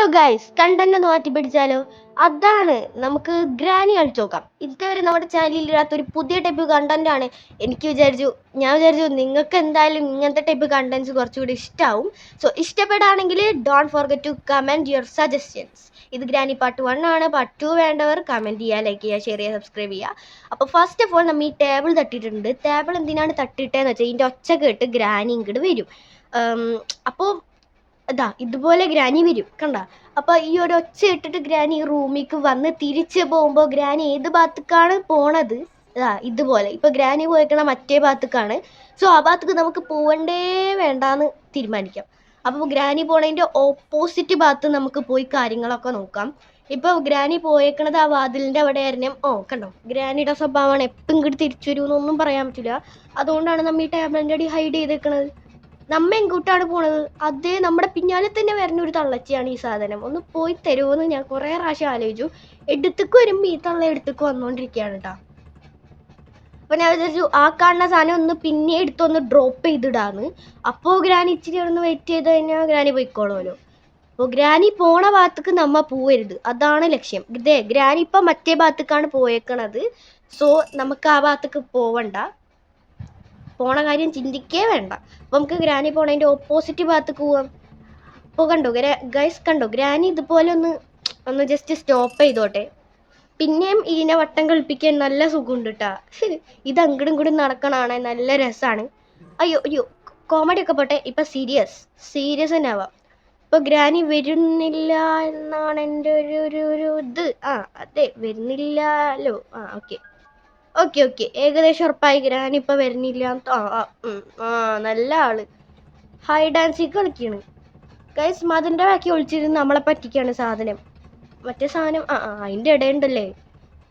Hello guys, content ഒന്ന് മാറ്റി പിടിച്ചാലോ? അതാണ് നമുക്ക് ഗ്രാനി കളിച്ചു നോക്കാം. ഇതുവരെ നമ്മുടെ ചാനലിൽ ഇല്ലാത്തൊരു പുതിയ ടൈപ്പ് കണ്ടന്റ് ആണ്. ഞാൻ വിചാരിച്ചു നിങ്ങൾക്ക് എന്തായാലും ഇങ്ങനത്തെ ടൈപ്പ് കണ്ടന്റ്സ് കുറച്ചുകൂടി ഇഷ്ടമാവും. സോ ഇഷ്ടപ്പെടുകയാണെങ്കിൽ don't forget to comment your suggestions. ഇത് ഗ്രാനി പാർട്ട് 1 ആണ്. പാർട്ട് 2 വേണ്ടവർ കമൻറ്റ് ചെയ്യുക, ലൈക്ക് ചെയ്യുക, ഷെയർ ചെയ്യുക, സബ്സ്ക്രൈബ് ചെയ്യുക. അപ്പോൾ ഫസ്റ്റ് ഓഫ് ഓൾ നമ്മൾ ഈ ടേബിൾ തട്ടിയിട്ടുണ്ട്. ടേബിൾ എന്തിനാണ് തട്ടിയിട്ടതെന്ന് വെച്ചാൽ ഇതിൻ്റെ ഒച്ച കേട്ട് ഗ്രാനി ഇങ്ങോട്ട് വരും. അപ്പോൾ അതാ ഇതുപോലെ ഗ്രാനി വരും, കണ്ട. അപ്പൊ ഈ ഒരു ഒച്ച ഇട്ടിട്ട് ഗ്രാനി റൂമിലേക്ക് വന്ന് തിരിച്ച് പോകുമ്പോൾ ഗ്രാനി ഏത് ഭാഗത്തേക്കാണ് പോണത്? ഇതുപോലെ ഇപ്പൊ ഗ്രാനി പോയിക്കണ മറ്റേ ഭാഗത്തേക്കാണ്. സോ ആ ഭാഗത്തേക്ക് നമുക്ക് പോവണ്ടേ വേണ്ടാന്ന് തീരുമാനിക്കാം. അപ്പോൾ ഗ്രാനി പോണതിന്റെ ഓപ്പോസിറ്റ് ഭാഗത്ത് നമുക്ക് പോയി കാര്യങ്ങളൊക്കെ നോക്കാം. ഇപ്പൊ ഗ്രാനി പോയേക്കണത് ആ വാതിലിന്റെ അവിടെ ആയിരുന്നു. കണ്ടോ, ഗ്രാനിയുടെ സ്വഭാവമാണ് എപ്പം ഇങ്ങോട്ട് തിരിച്ചു വരുമെന്നൊന്നും പറയാൻ പറ്റില്ല. അതുകൊണ്ടാണ് നമ്മൾ ഈ ടേബിളിന്റെ അടി ഹൈഡ് ചെയ്തേക്കണത്. നമ്മ എങ്ങോട്ടാണ് പോണത്? അതേ നമ്മുടെ പിന്നാലെ തന്നെ വരുന്ന ഒരു തള്ളച്ചിയാണ് ഈ സാധനം. ഒന്ന് പോയി തരുമോന്ന് ഞാൻ കുറേ പ്രാവശ്യം ആലോചിച്ചു. എടുത്തേക്ക് വരുമ്പോൾ ഈ തള്ള എടുത്തേക്ക് വന്നുകൊണ്ടിരിക്കുകയാണ് കേട്ടോ. അപ്പൊ ഞാൻ വിചാരിച്ചു ആ കാണുന്ന സാധനം ഒന്ന് പിന്നെ എടുത്തൊന്ന് ഡ്രോപ്പ് ചെയ്തിടാന്ന്. അപ്പോൾ ഗ്രാനി ഇച്ചിരി ഒന്ന് വെയിറ്റ് ചെയ്ത് കഴിഞ്ഞാൽ ഗ്രാനി പോയിക്കോളുമല്ലോ. അപ്പോൾ ഗ്രാനി പോണ ഭാഗത്തേക്ക് നമ്മ പോവരുത്, അതാണ് ലക്ഷ്യം. ഇതേ ഗ്രാനി ഇപ്പം മറ്റേ ഭാഗത്തേക്കാണ് പോയേക്കണത്. സോ നമുക്ക് ആ ഭാഗത്തേക്ക് പോണ കാര്യം ചിന്തിക്കേ വേണ്ട. അപ്പോൾ നമുക്ക് ഗ്രാനി പോണതിൻ്റെ ഓപ്പോസിറ്റ് ഭാഗത്തേക്ക് പോവാം. അപ്പോൾ കണ്ടോ ഗൈസ്, കണ്ടോ ഗ്രാനി ഇതുപോലെ ഒന്ന് ജസ്റ്റ് സ്റ്റോപ്പ് ചെയ്തോട്ടെ. പിന്നെയും ഇതിനെ വട്ടം കളിപ്പിക്കാൻ നല്ല സുഖമുണ്ട് കേട്ടാ. ഇത് അങ്ങടും ഇങ്ങടും നടക്കണാണ്, നല്ല രസമാണ്. അയ്യോ കോമഡി ഒക്കെ പോട്ടെ, ഇപ്പം സീരിയസ് തന്നെ ആവാം. ഇപ്പോൾ ഗ്രാനി വരുന്നില്ല എന്നാണ് എൻ്റെ ഒരു ഇത്. അതെ, വരുന്നില്ലല്ലോ. ഓക്കെ ഏകദേശം ഉറപ്പായി ഗ്രാനി ഇപ്പൊ വരുന്നില്ല. നല്ല ആള് ഹൈഡ് ആൻഡ് സീക്ക് കളിക്കാണ് ഗൈസ്. മതിന്റെ ബാക്കി ഒളിച്ചിരുന്ന് നമ്മളെ പറ്റിക്കാണ് സാധനം. മറ്റേ സാധനം അതിന്റെ ഇടയുണ്ടല്ലേ,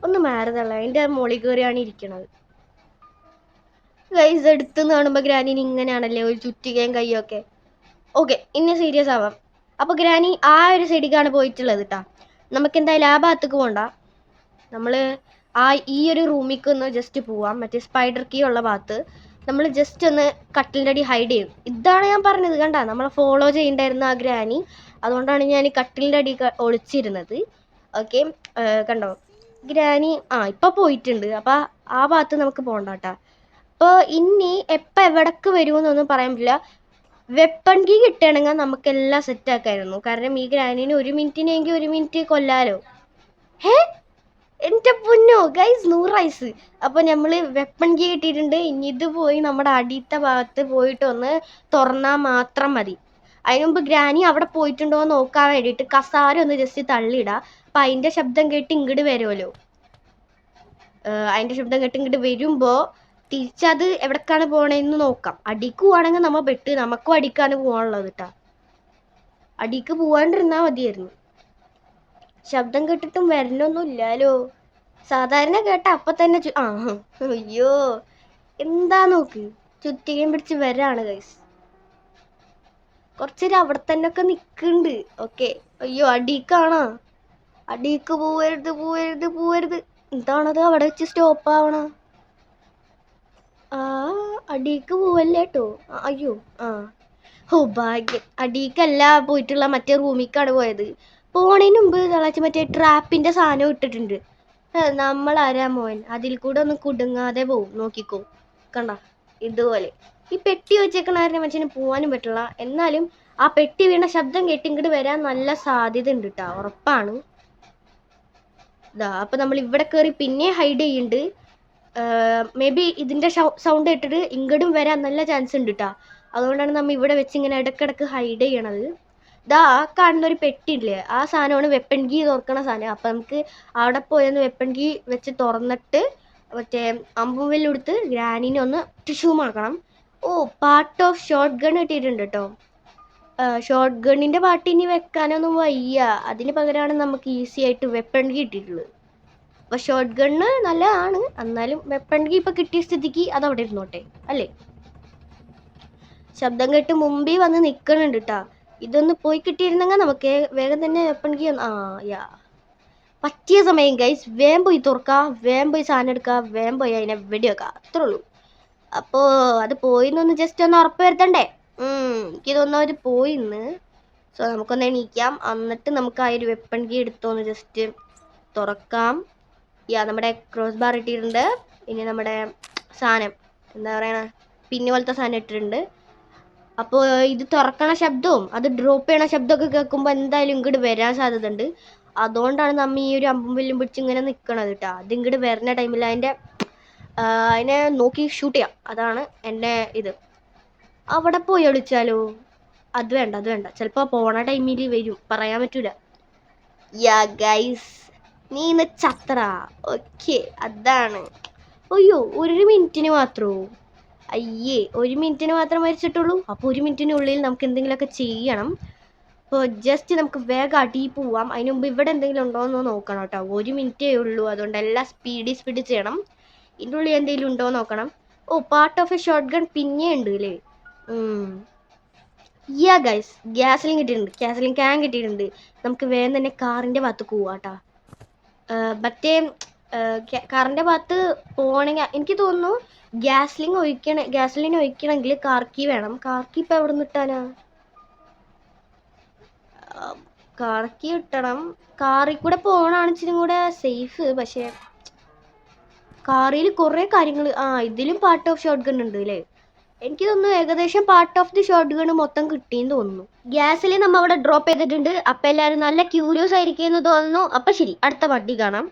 ഒന്ന് മാറുതല്ല, അതിന്റെ മോളിൽ കയറിയാണ് ഇരിക്കണത്. ഗൈസ് എടുത്തുനിന്ന് കാണുമ്പോ ഗ്രാനിന് ഇങ്ങനെയാണല്ലേ, ഒരു ചുറ്റികയും കയ്യൊക്കെ. ഓക്കെ, ഇനി സീരിയസ് ആവാം. അപ്പൊ ഗ്രാനി ആ ഒരു സൈഡിലേക്കാണ് പോയിട്ടുള്ളത് കേട്ടാ. നമുക്ക് എന്തായാലും ആ ഭാഗത്തേക്ക് പോണ്ട. നമ്മള് ഈ ഒരു റൂമിലേക്ക് ഒന്ന് ജസ്റ്റ് പോവാം. മറ്റേ സ്പൈഡർ കീ ഉള്ള ഭാഗത്ത് നമ്മൾ ജസ്റ്റ് ഒന്ന് കട്ടിലിൻ്റെ അടി ഹൈഡ് ചെയ്യും. ഇതാണ് ഞാൻ പറഞ്ഞത്, കണ്ട നമ്മളെ ഫോളോ ചെയ്യണ്ടായിരുന്ന ആ ഗ്രാനി. അതുകൊണ്ടാണ് ഞാൻ ഈ കട്ടിലിൻ്റെ അടി ഒളിച്ചിരുന്നത്. ഓക്കെ, കണ്ടോ ഗ്രാനി ഇപ്പൊ പോയിട്ടുണ്ട്. അപ്പൊ ആ ഭാഗത്ത് നമുക്ക് പോകണ്ട കേട്ടാ. അപ്പോൾ ഇനി എപ്പോൾ എവിടേക്ക് വരുമെന്നൊന്നും പറയാൻ പറ്റില്ല. വെപ്പൺ കീ കിട്ടുകയാണെങ്കിൽ നമുക്കെല്ലാം സെറ്റാക്കായിരുന്നു. കാരണം ഈ ഗ്രാനിന് 1 മിനിറ്റിനെങ്കിൽ 1 മിനിറ്റ് കൊല്ലാലോ. എൻ്റെ പൊന്നോ ഗൈസ്, 100 ഐസ്. അപ്പോൾ നമ്മൾ വെപ്പൺ കീ കിട്ടിയിട്ടുണ്ട്. ഇനി ഇത് പോയി നമ്മുടെ അടിയത്തെ ഭാഗത്ത് പോയിട്ട് ഒന്ന് തുറന്നാൽ മാത്രം മതി. അതിന് മുമ്പ് ഗ്രാനി അവിടെ പോയിട്ടുണ്ടോ എന്ന് നോക്കാൻ വേണ്ടിയിട്ട് കസാര ഒന്ന് ജസ്റ്റ് തള്ളിയിടുക. അപ്പം അതിൻ്റെ ശബ്ദം കേട്ട് ഇങ്ങോട്ട് വരുമല്ലോ. അതിൻ്റെ ശബ്ദം കേട്ട് ഇങ്ങോട്ട് വരുമ്പോൾ തിരിച്ചത് എവിടേക്കാണ് പോകണമെന്ന് നോക്കാം. അടിക്ക് പോവാണെങ്കിൽ നമ്മൾ നമുക്കും അടിക്കാണ് പോകാനുള്ളത് കേട്ടോ. അടിക്ക് പോവാണ്ടിരുന്നാൽ മതിയായിരുന്നു. ശബ്ദം കേട്ടിട്ടും വരണൊന്നും ഇല്ലാലോ. സാധാരണ കേട്ട അപ്പൊ തന്നെ അയ്യോ എന്താ നോക്ക്, ചുറ്റികയും പിടിച്ച് വരാണ് ഗൈസ്. കുറച്ചേരം അവിടെ തന്നെ ഒക്കെ നിക്കുന്നുണ്ട്. ഓക്കെ, അയ്യോ അടിക്കാണോ? അടിക്ക് പോവരുത്. എന്താണത് അവിടെ വെച്ച് സ്റ്റോപ്പ് ആവണ? അടിക്ക് പോവല്ലേ കേട്ടോ. അയ്യോ ഭാഗ്യം, അടിക്കല്ല പോയിട്ടുള്ള മറ്റേ റൂമിക്കാണ് പോയത്. പോണതിന് മുമ്പ് തിളച്ച് മറ്റേ ട്രാപ്പിന്റെ സാധനം ഇട്ടിട്ടുണ്ട്. നമ്മൾ ആരാ മോൻ, അതിൽ കൂടെ ഒന്നും കുടുങ്ങാതെ പോവും. നോക്കിക്കോ, കണ്ട ഇതുപോലെ. ഈ പെട്ടി വെച്ചേക്കണ മനുഷ്യന് പോവാനും പറ്റില്ല. എന്നാലും ആ പെട്ടി വീണ ശബ്ദം കേട്ട് ഇങ്ങോട്ട് വരാൻ നല്ല സാധ്യത ഉണ്ട് കേട്ടോ, ഉറപ്പാണ്. അപ്പൊ നമ്മൾ ഇവിടെ കയറി പിന്നെ ഹൈഡ് ചെയ്യുന്നുണ്ട്. മേ ബി ഇതിന്റെ സൗണ്ട് കേട്ടിട്ട് ഇങ്ങോട്ടും വരാൻ നല്ല ചാൻസ് ഉണ്ട് കേട്ടോ. അതുകൊണ്ടാണ് നമ്മൾ ഇവിടെ വെച്ച് ഇങ്ങനെ ഇടക്കിടക്ക് ഹൈഡ് ചെയ്യണത്. കാണുന്ന ഒരു പെട്ടി ഇല്ലേ, ആ സാധനമാണ് വെപ്പൺ കീ തുറക്കണ സാധനം. അപ്പം നമുക്ക് അവിടെ പോയൊന്ന് വെപ്പൺ കീ വെച്ച് തുറന്നിട്ട് മറ്റേ അമ്പുവിലെടുത്ത് ഗ്രാനിനെ ഒന്ന് ടിഷ്യൂ മാക്കണം. പാർട്ട് ഓഫ് ഷോർട്ട് ഗൺ കിട്ടിയിട്ടുണ്ട് കേട്ടോ. ഷോർട്ട് ഗണ്ണിൻ്റെ പാട്ട് ഇനി വെക്കാനൊന്നും വയ്യ. അതിന് പകരമാണ് നമുക്ക് ഈസി ആയിട്ട് വെപ്പൺ കീ കിട്ടിയിട്ടുള്ളത്. അപ്പോൾ ഷോർട്ട് ഗണ്ണ് നല്ലതാണ്, എന്നാലും വെപ്പൺ കീ ഇപ്പം കിട്ടിയ സ്ഥിതിക്ക് അത് അവിടെ ഇരുന്നോട്ടെ അല്ലേ. ശബ്ദം കേട്ട് മുമ്പേ വന്ന് നിൽക്കണുണ്ട് കേട്ടോ. ഇതൊന്ന് പോയി കിട്ടിയിരുന്നെങ്കിൽ നമുക്ക് വേഗം തന്നെ വെപ്പൺ കീ പറ്റിയ സമയം ഗൈസ്. വേഗം പോയി തുറക്കാം, വേഗം പോയി സാധനം എടുക്കുക, വേഗം പോയി അതിനെ വെടിവെക്കുക, അത്രേ ഉള്ളൂ. അപ്പോൾ അത് പോയിന്നൊന്ന് ജസ്റ്റ് ഒന്ന് ഉറപ്പ് വരുത്തണ്ടേ. എനിക്കിതൊന്നും അവർ പോയിന്ന്. സോ നമുക്കൊന്ന് എണീക്കാം. എന്നിട്ട് നമുക്ക് ആ ഒരു വെപ്പൺ കീ എടുത്തൊന്ന് ജസ്റ്റ് തുറക്കാം. നമ്മുടെ ക്രോസ് ബാർ ഇട്ടിട്ടുണ്ട്. ഇനി നമ്മുടെ സാധനം എന്താ പറയണ പിന്നെ പോലത്തെ സാധനം ഇട്ടിട്ടുണ്ട്. അപ്പോൾ ഇത് തുറക്കണ ശബ്ദവും അത് ഡ്രോപ്പ് ചെയ്യണ ശബ്ദമൊക്കെ കേൾക്കുമ്പോൾ എന്തായാലും ഇങ്ങോട്ട് വരാൻ സാധ്യത ഉണ്ട്. അതുകൊണ്ടാണ് നമ്മ ഈ ഒരു അമ്പും വില്ലും പിടിച്ച് ഇങ്ങനെ നിൽക്കണത് കേട്ടോ. അത് ഇങ്ങോട്ട് വരുന്ന ടൈമിൽ അതിനെ നോക്കി ഷൂട്ട് ചെയ്യാം. അതാണ് എൻ്റെ ഇത്. അവിടെ പോയി ഒളിച്ചാലോ? അത് വേണ്ട, അത് വേണ്ട. ചിലപ്പോൾ പോണ ടൈമിൽ വരും, പറയാൻ പറ്റൂല. യാ ഗൈസ്, നീ ഇന്ന് ചത്ര. ഓക്കെ, അതാണ്. അയ്യോ, 1 മിനിറ്റിന് മാത്രമോ? അയ്യേ, 1 മിനിറ്റിന് മാത്രം മരിച്ചിട്ടുള്ളൂ. അപ്പോൾ 1 മിനിറ്റിനുള്ളിൽ നമുക്ക് എന്തെങ്കിലുമൊക്കെ ചെയ്യണം. അപ്പോൾ ജസ്റ്റ് നമുക്ക് വേഗം അടി പോവാം. അതിന് മുമ്പ് ഇവിടെ എന്തെങ്കിലും ഉണ്ടോ എന്ന് നോക്കണം കേട്ടോ. 1 മിനിറ്റേ ഉള്ളൂ, അതുകൊണ്ട് എല്ലാം സ്പീഡ് ചെയ്യണം. ഇതിൻ്റെ ഉള്ളിൽ എന്തെങ്കിലും ഉണ്ടോ എന്ന് നോക്കണം. ഓ, part of a shotgun പിന്നെ ഉണ്ട് അല്ലേ? യാ ഗൈസ്, ഗ്യാസലിൻ കിട്ടിയിട്ടുണ്ട്. ഗ്യാസലിൻ ക്യാൻ കിട്ടിയിട്ടുണ്ട്. നമുക്ക് വേഗം തന്നെ കാറിൻ്റെ ഭാഗത്ത് പോവാട്ടോ. മറ്റേ കാറിൻ്റെ ഭാഗത്ത് പോകണമെങ്കിൽ എനിക്ക് തോന്നുന്നു ഗ്യാസലിൻ ഒഴിക്കണമെങ്കിൽ കാർ കീ വേണം. കാർ കീ ഇപ്പം എവിടെ നിന്ന് കിട്ടാനാ? കാർ കീ കിട്ടണം. കാറിൽ കൂടെ പോകണമാണ് ഇച്ചിരി കൂടെ സേഫ്. പക്ഷേ കാറിൽ കുറേ കാര്യങ്ങൾ ഇതിലും പാർട്ട് ഓഫ് ഷോട്ട് ഗൺ ഉണ്ട് അല്ലേ? എനിക്ക് തോന്നുന്നു ഏകദേശം part of the shot gun മൊത്തം കിട്ടിയെന്ന് തോന്നുന്നു. ഗ്യാസിൽ നമ്മൾ അവിടെ ഡ്രോപ്പ് ചെയ്തിട്ടുണ്ട്. അപ്പം എല്ലാവരും നല്ല ക്യൂരിയസ് ആയിരിക്കും എന്ന് തോന്നുന്നു. അപ്പം ശരി, അടുത്ത വണ്ടി കാണാം.